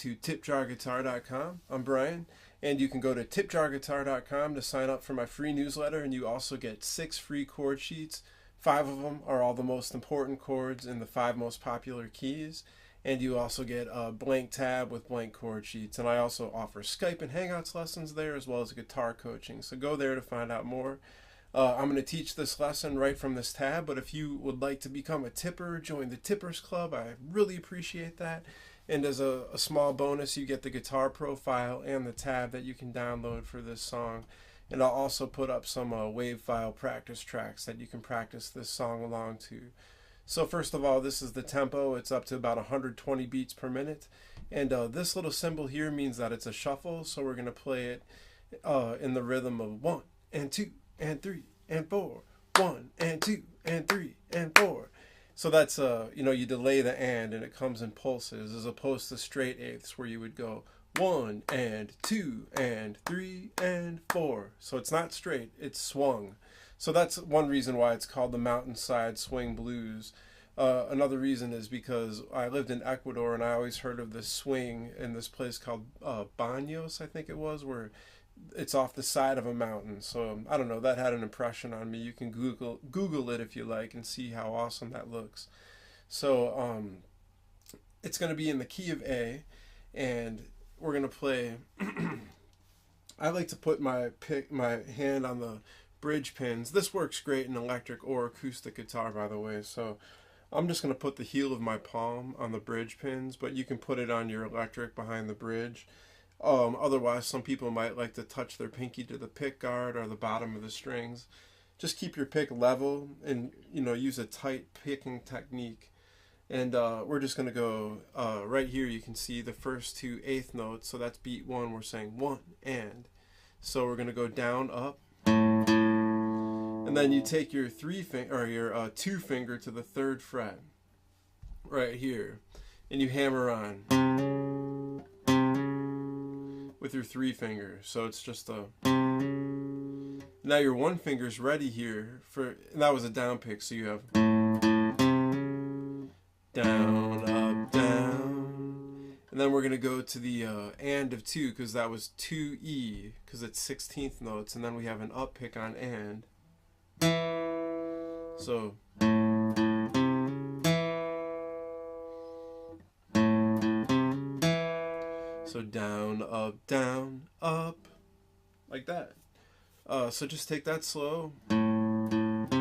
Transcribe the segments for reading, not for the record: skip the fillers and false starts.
to tipjarguitar.com. I'm Brian, and you can go to tipjarguitar.com to sign up for my free newsletter, and you also get 6 free chord sheets. 5 of them are all the most important chords in the 5 most popular keys, and you also get a blank tab with blank chord sheets. And I also offer Skype and Hangouts lessons there, as well as guitar coaching. So go there to find out more. I'm going to teach this lesson right from this tab, but if you would like to become a tipper, join the Tippers Club. I really appreciate that. And as a small bonus, you get the guitar profile and the tab that you can download for this song. And I'll also put up some wave file practice tracks that you can practice this song along to. So first of all, this is the tempo. It's up to about 120 beats per minute. And this little symbol here means that it's a shuffle. So we're going to play it in the rhythm of 1 and 2 and 3 and 4. 1 and 2 and 3 and 4. So that's, you delay the and it comes in pulses, as opposed to straight eighths where you would go 1 and 2 and 3 and 4. So it's not straight, it's swung. So that's one reason why it's called the Mountainside Swing Blues. Another reason is because I lived in Ecuador and I always heard of this swing in this place called Baños, I think it was, where it's off the side of a mountain. So I don't know, that had an impression on me. You can Google it if you like and see how awesome that looks. So it's going to be in the key of A, and we're going to play. I like to put my hand on the bridge pins. This works great in electric or acoustic guitar, by the way. So I'm just going to put the heel of my palm on the bridge pins, but you can put it on your electric behind the bridge. Otherwise, some people might like to touch their pinky to the pick guard or the bottom of the strings. Just keep your pick level and, use a tight picking technique. And we're just going to go right here. You can see the first 2 eighth notes. So that's beat 1. We're saying 1 and. So we're going to go down, up. And then you take your 2 finger to the 3rd fret right here. And you hammer on with your 3 fingers. So it's just a. Now your 1 finger's ready here for, and that was a down pick, so you have down, up, down. And then we're gonna go to the and of 2, because that was 2E, because it's 16th notes, and then we have an up pick on and. So down, up, like that. So just take that slow. And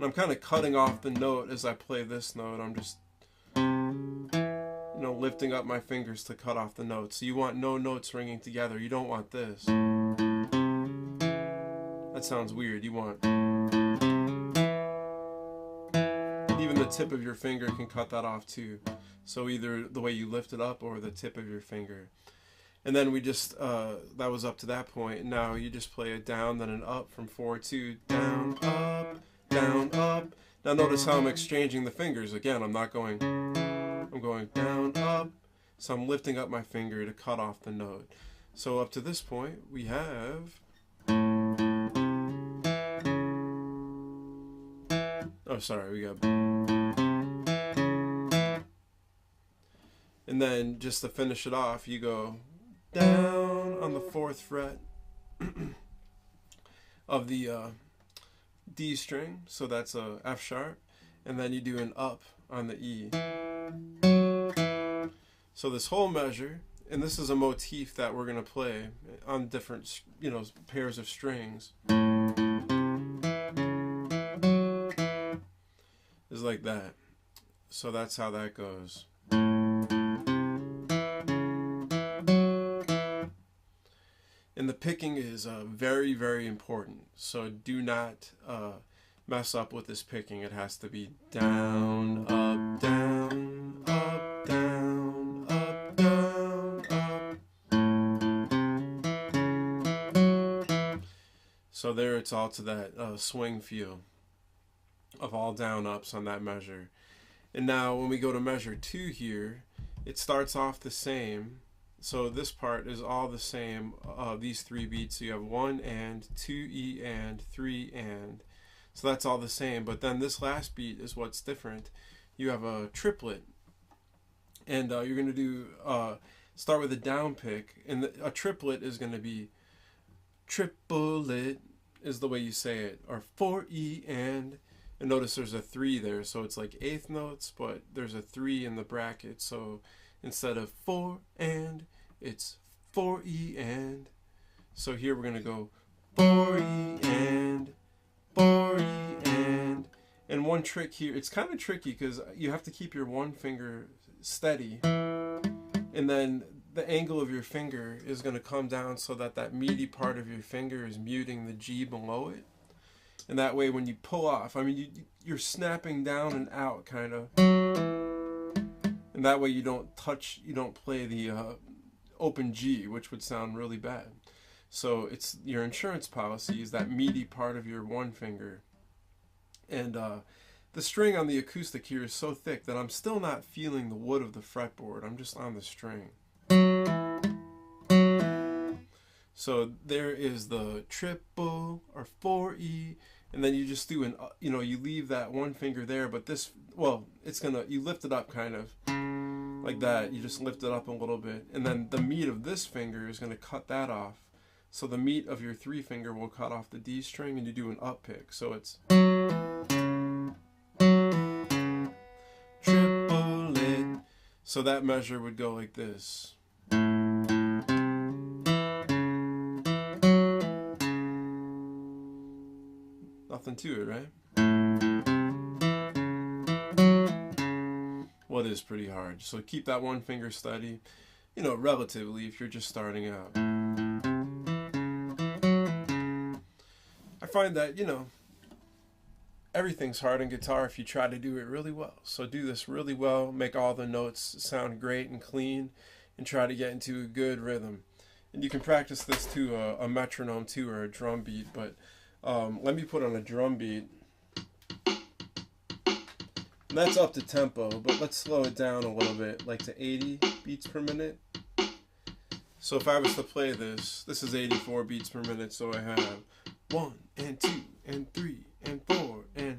I'm kind of cutting off the note as I play this note. I'm just, lifting up my fingers to cut off the notes. So you want no notes ringing together. You don't want this. That sounds weird. You want... Even the tip of your finger can cut that off too. So either the way you lift it up or the tip of your finger. And then we just, that was up to that point. Now you just play a down, then an up from 4-2. Down, up, down, up. Now notice how I'm exchanging the fingers. Again, I'm going down, up. So I'm lifting up my finger to cut off the note. So up to this point, we have... Oh, sorry, we got... And then just to finish it off, you go down on the 4th fret of the D string, so that's a F sharp, and then you do an up on the E. So this whole measure, and this is a motif that we're going to play on different, pairs of strings, is like that. So that's how that goes. And the picking is very, very important. So do not mess up with this picking. It has to be down, up, down, up, down, up, down, up. So there it's all to that swing feel of all down ups on that measure. And now when we go to measure 2 here, it starts off the same. So this part is all the same, these 3 beats. So you have 1 and, 2 E and, 3 and. So that's all the same. But then this last beat is what's different. You have a triplet And you're going to do start with a down pick, and a triplet is going to be triplet is the way you say it, or 4E and notice there's a 3 there, so it's like eighth notes, but there's a 3 in the bracket, so instead of 4 and, it's 4E and. So here we're going to go 4E and 4E and one trick here, it's kind of tricky because you have to keep your one finger steady, and then the angle of your finger is going to come down so that that meaty part of your finger is muting the G below it. And that way when you pull off, I mean, you're snapping down and out kind of. And that way you don't play the open G, which would sound really bad. So it's your insurance policy is that meaty part of your one finger. And the string on the acoustic here is so thick that I'm still not feeling the wood of the fretboard. I'm just on the string. So there is the triple or 4E, and then you just do you leave that one finger there, but this, well, you lift it up kind of like that. You just lift it up a little bit, and then the meat of this finger is going to cut that off. So the meat of your 3 finger will cut off the D string, and you do an up pick. So it's triplet. So that measure would go like this. Nothing to it, right? Well, it is pretty hard. So keep that one finger steady, relatively, if you're just starting out. I find that, everything's hard in guitar if you try to do it really well. So do this really well, make all the notes sound great and clean, and try to get into a good rhythm. And you can practice this to a metronome too, or a drum beat, but let me put on a drum beat. And that's up to tempo, but let's slow it down a little bit, like to 80 beats per minute. So if I was to play this is 84 beats per minute, so I have 1 and 2 and 3 and 4 and...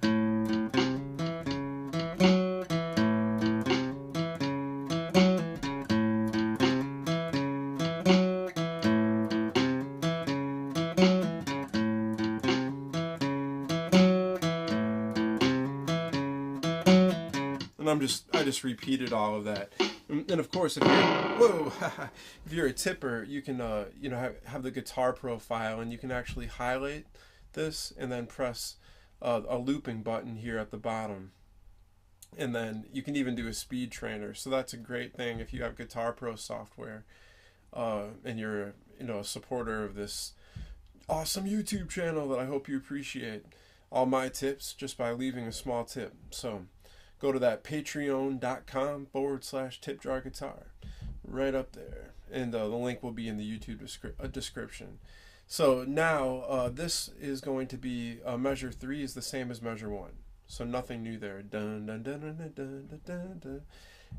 I just repeated all of that. And of course, if you're a tipper, you can have the guitar profile, and you can actually highlight this and then press a looping button here at the bottom. And then you can even do a speed trainer. So that's a great thing if you have Guitar Pro software and you're a supporter of this awesome YouTube channel that I hope you appreciate all my tips just by leaving a small tip. So go to that patreon.com/tipjarguitar, right up there. And the link will be in the YouTube description. So now this is going to be measure 3 is the same as measure 1. So nothing new there. Dun, dun, dun, dun, dun, dun, dun, dun.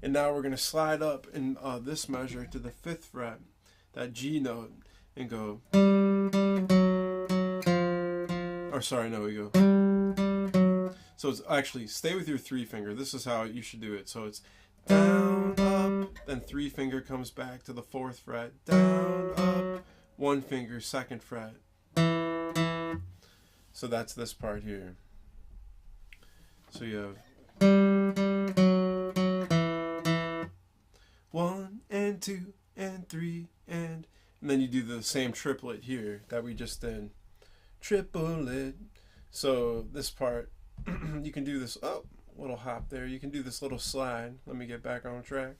And now we're going to slide up in this measure to the 5th fret, that G note, and go. Or sorry, no, we go. So it's actually, stay with your 3 finger. This is how you should do it. So it's down, up, then 3 finger comes back to the 4th fret, down, up, 1 finger, 2nd fret. So that's this part here. So you have 1 and 2 and 3 and then you do the same triplet here that we just did. Triplet. So this part, you can do this, little hop there. You can do this little slide. Let me get back on track.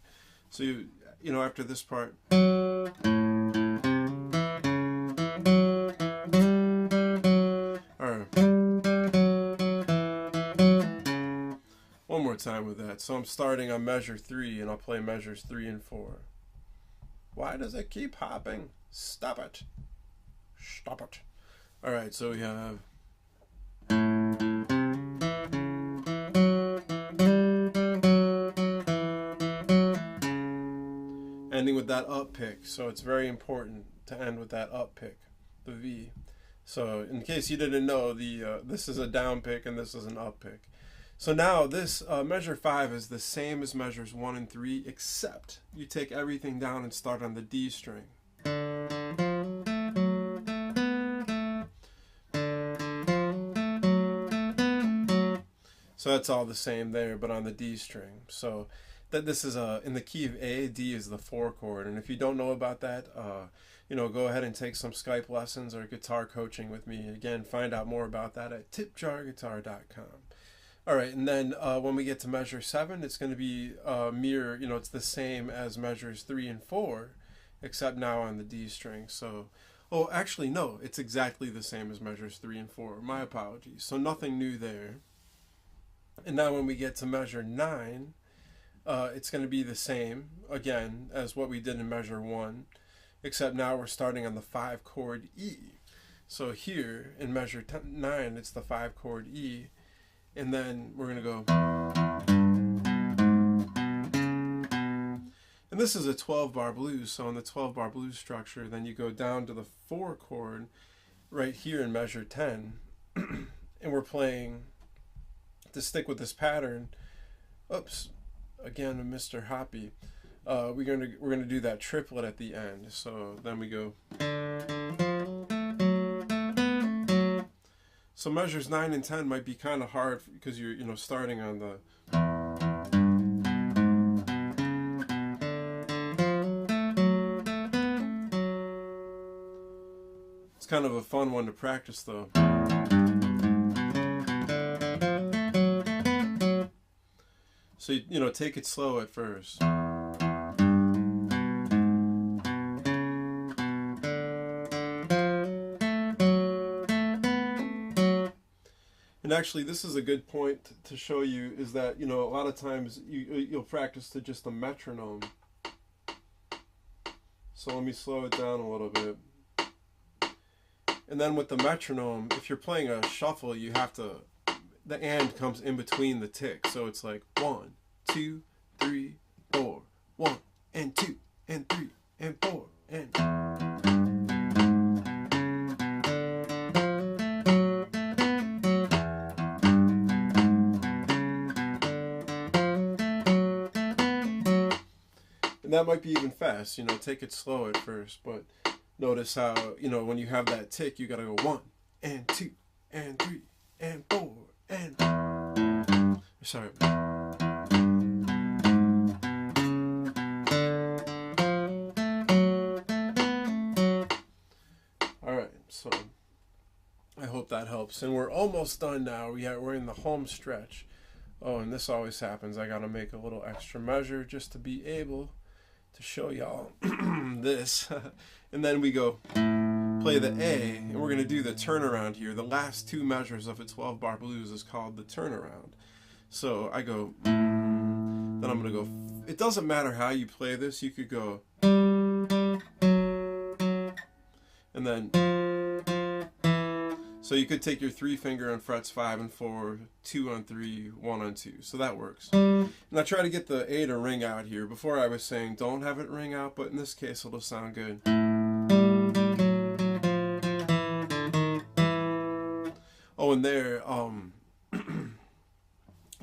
So after this part, one more time with that. So I'm starting on measure 3, and I'll play measures 3 and 4. Why does it keep hopping? Stop it. Stop it. All right, so we have ending with that up pick. So it's very important to end with that up pick, the V. So in case you didn't know, this is a down pick and this is an up pick. So now this measure 5 is the same as measures 1 and 3, except you take everything down and start on the D string. So that's all the same there, but on the D string. So that this is in the key of A, D is the 4 chord. And if you don't know about that, go ahead and take some Skype lessons or guitar coaching with me. Again, find out more about that at ts013. All right, and then when we get to measure 7, it's going to be it's the same as measures 3 and 4, except now on the D string. So, oh, actually, no, it's exactly the same as measures 3 and 4. My apologies. So nothing new there. And now when we get to measure 9, it's going to be the same, again, as what we did in measure 1, except now we're starting on the 5 chord E. So here in measure 9, it's the 5 chord E. And then we're going to go. And this is a 12-bar blues. So in the 12-bar blues structure, then you go down to the 4 chord right here in measure 10. And we're playing, to stick with this pattern, oops, again, Mr. Hoppy. We're gonna do that triplet at the end. So then we go. So measures 9 and 10 might be kind of hard because you're starting on the. It's kind of a fun one to practice though. So take it slow at first. And actually, this is a good point to show you, is that, a lot of times you'll practice to just a metronome. So let me slow it down a little bit. And then with the metronome, if you're playing a shuffle, you have to, the and comes in between the tick. So it's like 1, 2, 3, 4, 1, and 2, and 3, and 4, and. And that might be even fast, take it slow at first, but notice how, when you have that tick, you gotta go 1, and 2, and 3, and 4, and. Sorry. Alright, so I hope that helps. And we're almost done now. We're in the home stretch. Oh, and this always happens. I gotta make a little extra measure just to be able to show y'all this. And then we go play the A, and we're going to do the turnaround here. The last 2 measures of a 12-bar blues is called the turnaround. So I go, then I'm going to go, it doesn't matter how you play this, you could go, and then, so you could take your 3 finger on frets 5 and 4, 2 on 3, 1 on 2. So that works. And I try to get the A to ring out here. Before I was saying don't have it ring out, but in this case it'll sound good. Oh, and there,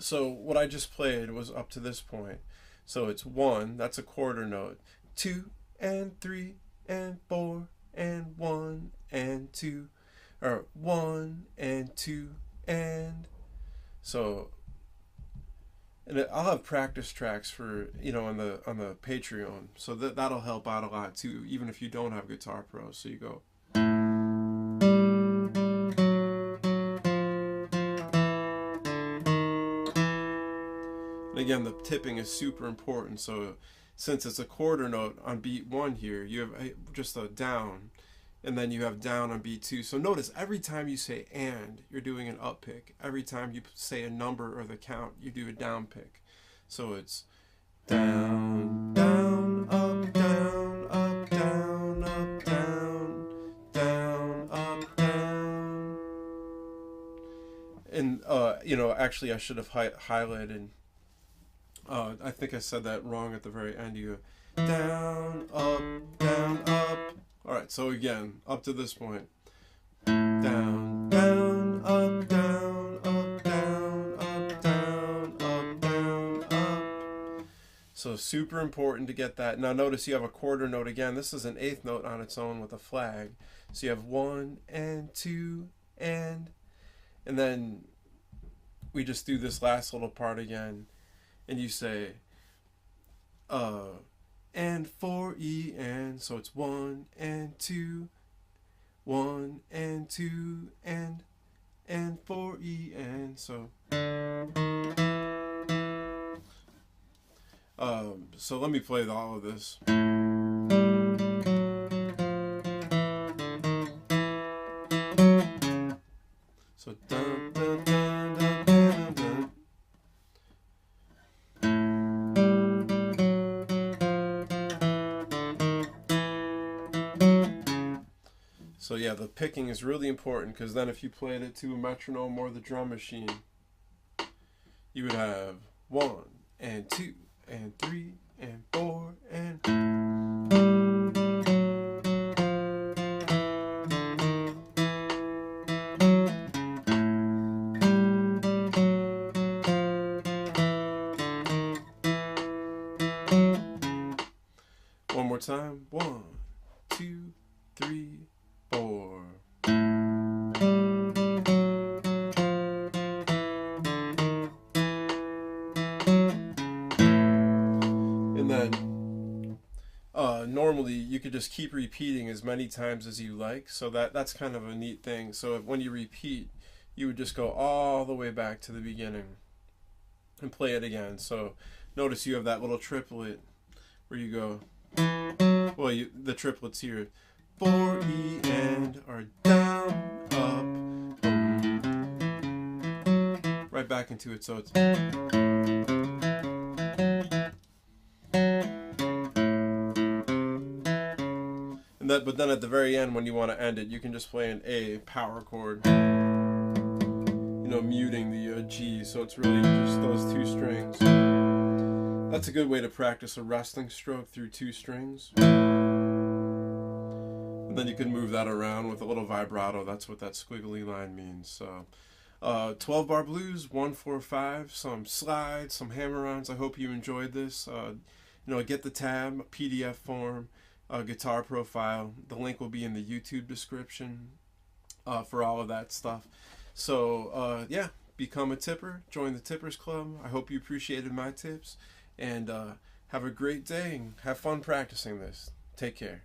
so what I just played was up to this point. So it's 1, that's a quarter note, 2 and 3 and 4 and 1 and 2. Or 1 and 2 and. So, and I'll have practice tracks for on the Patreon, so that'll help out a lot too, even if you don't have Guitar Pro. So you go. And again, the tipping is super important. So since it's a quarter note on beat 1 here, you have just a down. And then you have down on beat 2. So notice every time you say and, you're doing an up pick. Every time you say a number or the count, you do a down pick. So it's down, down, up, down, up, down, up, down, down, up, down. And, actually I should have highlighted. I think I said that wrong at the very end. You go down, up, down, up. Alright, so again, up to this point. Down, down, up, down, up, down, up, down. So super important to get that. Now notice you have a quarter note again. This is an eighth note on its own with a flag. So you have 1 and 2 and then we just do this last little part again, and you say and 4 E and, so it's 1 and 2, 1 and 2 and 4 E and, so so let me play all of this. So dun, dun, dun, dun, dun, dun. So yeah, the picking is really important, because then if you played it to a metronome or the drum machine, you would have 1 and 2 and 3 and 4 and one more time. 1, 2, 3, 4. And then normally you could just keep repeating as many times as you like, so that's kind of a neat thing. So when you repeat, you would just go all the way back to the beginning and play it again. So notice you have that little triplet where you go, well, the triplets here, 4 E and are down, up, right back into it. So it's and that, but then at the very end, when you want to end it, you can just play an A power chord, you know, muting the G. So it's really just those 2 strings. That's a good way to practice a wrestling stroke through 2 strings. And then you can move that around with a little vibrato. That's what that squiggly line means. So 12 bar blues, 1-4-5, some slides, some hammer-ons. I hope you enjoyed this. You know, get the tab, PDF form, guitar profile. The link will be in the YouTube description for all of that stuff. So yeah, become a tipper, join the Tippers Club. I hope you appreciated my tips, and have a great day and have fun practicing this. Take care.